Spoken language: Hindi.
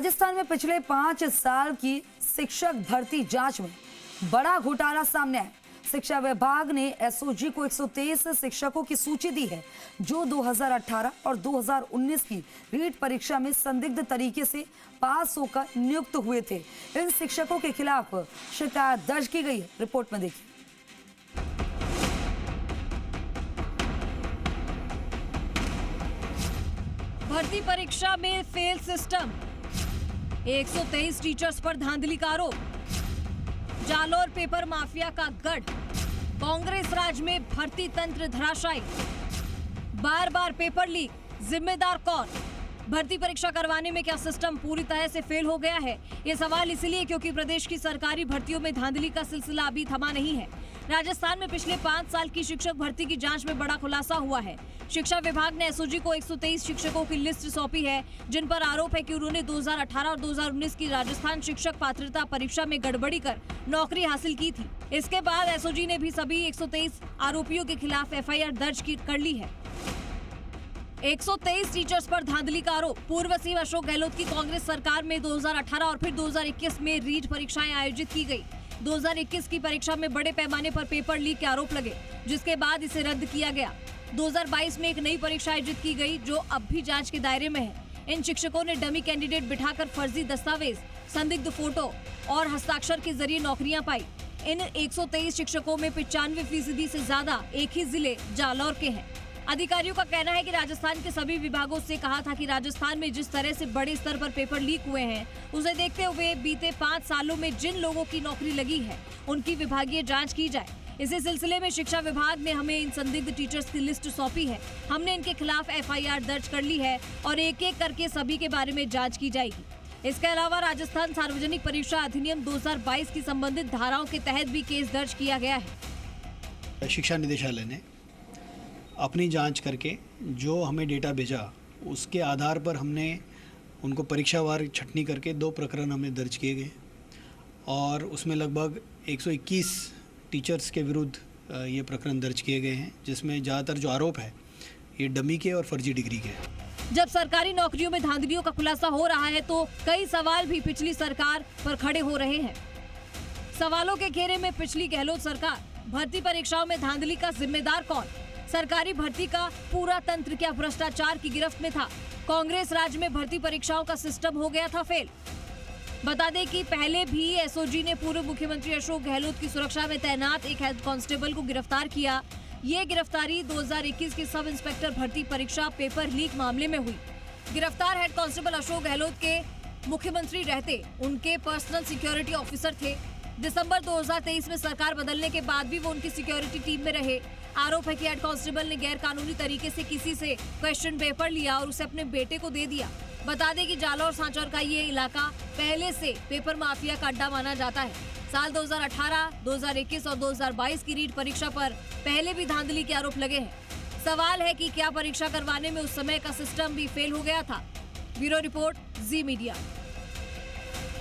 राजस्थान में पिछले 5 साल की शिक्षक भर्ती जांच में बड़ा घोटाला सामने आया। शिक्षा विभाग ने एसओजी को 123 शिक्षकों की सूची दी है जो 2018 और 2019 की रीट परीक्षा में संदिग्ध तरीके से पास होकर नियुक्त हुए थे। इन शिक्षकों के खिलाफ शिकायत दर्ज की गई है। रिपोर्ट में देखिए। भर्ती परीक्षा में फेल सिस्टम, 123 टीचर्स पर धांधली का आरोप, जालौर पेपर माफिया का गढ़, कांग्रेस राज में भर्ती तंत्र धराशायी, बार बार पेपर लीक, जिम्मेदार कौन? भर्ती परीक्षा करवाने में क्या सिस्टम पूरी तरह से फेल हो गया है? ये सवाल इसलिए क्योंकि प्रदेश की सरकारी भर्तियों में धांधली का सिलसिला अभी थमा नहीं है। राजस्थान में पिछले 5 साल की शिक्षक भर्ती की जांच में बड़ा खुलासा हुआ है। शिक्षा विभाग ने एसओजी को 123 शिक्षकों की लिस्ट सौंपी है जिन पर आरोप है कि उन्होंने 2018 और 2019 की राजस्थान शिक्षक पात्रता परीक्षा में गड़बड़ी कर नौकरी हासिल की थी। इसके बाद एसओजी ने भी सभी 123 आरोपियों के खिलाफ एफआईआर दर्ज कर ली है। 123 टीचर्स पर धांधली का आरोप। पूर्व सीएम अशोक गहलोत की कांग्रेस सरकार में 2018 और फिर 2021 में रीट परीक्षाएं आयोजित की गई। 2021 की परीक्षा में बड़े पैमाने पर पेपर लीक के आरोप लगे, जिसके बाद इसे रद्द किया गया। 2022 में एक नई परीक्षा आयोजित की गई जो अब भी जांच के दायरे में है। इन शिक्षकों ने डमी कैंडिडेट बिठाकर फर्जी दस्तावेज, संदिग्ध फोटो और हस्ताक्षर के जरिए नौकरियां पाई। इन 123 शिक्षकों में 95% से ज्यादा एक ही जिले जालौर के हैं। अधिकारियों का कहना है कि राजस्थान के सभी विभागों से कहा था कि राजस्थान में जिस तरह से बड़े स्तर पर पेपर लीक हुए हैं उसे देखते हुए बीते 5 सालों में जिन लोगों की नौकरी लगी है उनकी विभागीय जांच की जाए। इसी सिलसिले में शिक्षा विभाग ने हमें इन संदिग्ध टीचर्स की लिस्ट सौंपी है। हमने इनके खिलाफ एफआईआर दर्ज कर ली है और एक एक करके सभी के बारे में जांच की जाएगी। इसके अलावा राजस्थान सार्वजनिक परीक्षा अधिनियम 2022 की संबंधित धाराओं के तहत भी केस दर्ज किया गया है। शिक्षा निदेशालय ने अपनी जांच करके जो हमें डेटा भेजा उसके आधार पर हमने उनको परीक्षावार छटनी करके 2 प्रकरण हमें दर्ज किए गए और उसमें लगभग 121 टीचर्स के विरुद्ध ये प्रकरण दर्ज किए गए हैं, जिसमें ज़्यादातर जो आरोप है ये डमी के और फर्जी डिग्री के हैं। जब सरकारी नौकरियों में धांधलियों का खुलासा हो रहा है तो कई सवाल भी पिछली सरकार पर खड़े हो रहे हैं। सवालों के घेरे में पिछली गहलोत सरकार। भर्ती परीक्षाओं में धांधली का जिम्मेदार कौन? सरकारी भर्ती का पूरा तंत्र क्या भ्रष्टाचार की गिरफ्त में था? कांग्रेस राज में भर्ती परीक्षाओं का सिस्टम हो गया था फेल। बता दें कि पहले भी एसओजी ने पूर्व मुख्यमंत्री अशोक गहलोत की सुरक्षा में तैनात एक हेड कांस्टेबल को गिरफ्तार किया। ये गिरफ्तारी 2021 की सब इंस्पेक्टर भर्ती परीक्षा पेपर लीक मामले में हुई। गिरफ्तार हेड कांस्टेबल अशोक गहलोत के मुख्यमंत्री रहते उनके पर्सनल सिक्योरिटी ऑफिसर थे। दिसंबर 2023 में सरकार बदलने के बाद भी वो उनकी सिक्योरिटी टीम में रहे। आरोप है कि हेड कांस्टेबल ने गैर कानूनी तरीके से किसी से क्वेश्चन पेपर लिया और उसे अपने बेटे को दे दिया। बता दें कि जालौर सांचौर का ये इलाका पहले से पेपर माफिया का अड्डा माना जाता है। साल 2018, 2021 और 2022 की रीट परीक्षा पर पहले भी धांधली के आरोप लगे हैं। सवाल है कि क्या परीक्षा करवाने में उस समय का सिस्टम भी फेल हो गया था? ब्यूरो रिपोर्ट, जी मीडिया।